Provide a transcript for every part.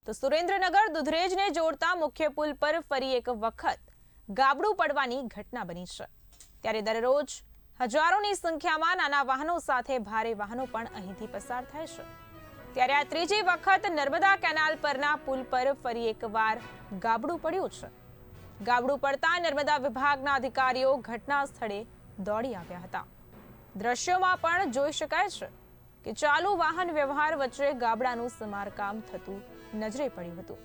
તો સુરેન્દ્રનગર દુધરેજને જોડતા મુખ્ય પુલ પર ફરી એક વખત ગાબડું પડવાની ઘટના બની છે। ત્યારે દરરોજ હજારોની સંખ્યામાં નાના વાહનો સાથે ભારે વાહનો પણ અહીંથી પસાર થાય છે। ત્યારે આ ત્રીજી વખત નર્મદા કેનાલ પરના પુલ પર ફરી એકવાર ગાબડું પડ્યું છે। ગાબડું પડતા નર્મદા વિભાગના અધિકારીઓ ઘટના સ્થળે દોડી આવ્યા હતા। દ્રશ્યોમાં પણ જોઈ શકાય છે કે ચાલુ વાહન વ્યવહાર વચ્ચે ગાબડાનું સમારકામ થતું નજરે પડ્યું હતું।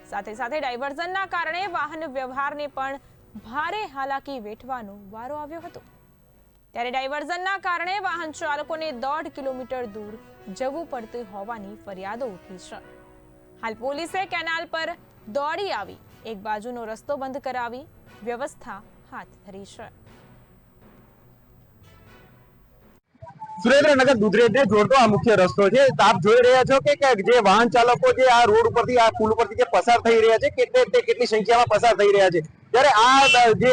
સાથે સાથે ડાયવર્ઝનના કારણે વાહન વ્યવહારને પણ ભારે હાલાકી વેઠવાનો વારો આવ્યો હતો। ત્યારે ડાયવર્ઝનના કારણે વાહન ચાલકોને 1.5 કિલોમીટર દૂર જવું પડતું હોવાની ફરિયાદો ઉઠી છે। હાલ પોલીસે કેનાલ પર દોડી આવી એક બાજુનો રસ્તો બંધ કરાવી વ્યવસ્થા હાથ ધરી છે। સુરેન્દ્રનગર દુધરેજને જોડતો આ મુખ્ય રસ્તો છે। આપ જોઈ રહ્યા છો કે જે વાહન ચાલકો જે આ રોડ ઉપરથી આ પુલ ઉપરથી જે પસાર થઈ રહ્યા છે કેટલી સંખ્યામાં પસાર થઈ રહ્યા છે। ત્યારે આ જે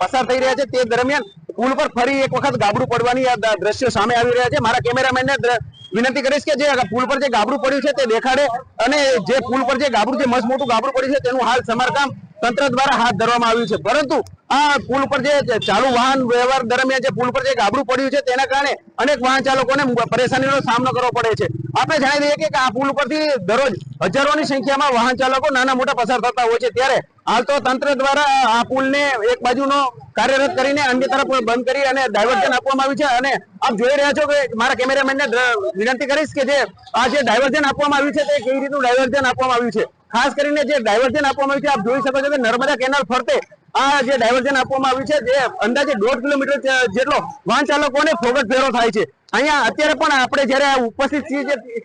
પસાર થઈ રહ્યા છે તે દરમિયાન પુલ પર ફરી એક વખત ગાબડું પડવાની આ દ્રશ્યો સામે આવી રહ્યા છે। મારા કેમેરામેનને વિનંતી કરીશ કે જે પુલ પર જે ગાબડું પડ્યું છે તે દેખાડે અને જે પુલ પર જે ગાબડું જે મસ્ત મોટું ગાબડું પડ્યું છે તેનું હાલ સમારકામ તંત્ર દ્વારા હાથ ધરવામાં આવ્યું છે। પરંતુ આ પુલ પર જે ચાલુ વાહન વ્યવહાર દરમિયાન જે પુલ પર જે ગાબડું પડ્યું છે તેના કારણે અનેક વાહન ચાલકોને પરેશાનીનો સામનો કરવો પડે છે। આપણે જણાવી દઈએ કે આ પુલ ઉપરથી દરરોજ હજારોની સંખ્યામાં વાહન ચાલકો નાના મોટા પસાર થતા હોય છે। ત્યારે હાલ તો તંત્ર દ્વારા આ પુલને એક બાજુનો કાર્યરત કરીને અન્ય તરફ બંધ કરી અને ડાયવર્ઝન આપવામાં આવ્યું છે। અને આપ જોઈ રહ્યા છો કે મારા કેમેરામેનને વિનંતી કરીશ કે જે આ જે ડાયવર્ઝન આપવામાં આવ્યું છે તે કેવી રીતનું ડાયવર્ઝન આપવામાં આવ્યું છે। ખાસ કરીને જે ડાયવર્ઝન આપવામાં આવ્યું છે આપ જોઈ શકો છો કે નર્મદા કેનાલ ફરતે આ જે ડાયવર્ઝન આપવામાં આવ્યું છે જે અંદાજે 1.5 કિલોમીટર જેટલો વાહન ચાલકોને ફોગટ ફેરો થાય છે। અહીંયા અત્યારે પણ આપણે જયારે ઉપસ્થિત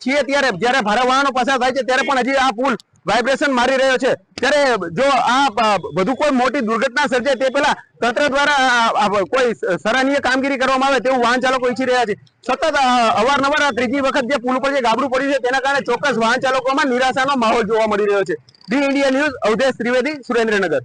છીએ ત્યારે જયારે ભારે વાહનો પસાર થાય છે ત્યારે પણ હજી આ પુલ વાઇબ્રેશન મારી રહ્યો છે। ત્યારે જો આ બધું કોઈ મોટી દુર્ઘટના સર્જાય તે પહેલા તંત્ર દ્વારા કોઈ સરાહનીય કામગીરી કરવામાં આવે તેવું વાહન ચાલકો ઈચ્છી રહ્યા છે। સતત અવારનવાર આ ત્રીજી વખત જે પુલ ઉપર જે ગાબડું પડ્યું છે તેના કારણે ચોક્કસ વાહન ચાલકોમાં નિરાશાનો માહોલ જોવા મળી રહ્યો છે। The India news, Awadhesh Trivedi, Surendranagar.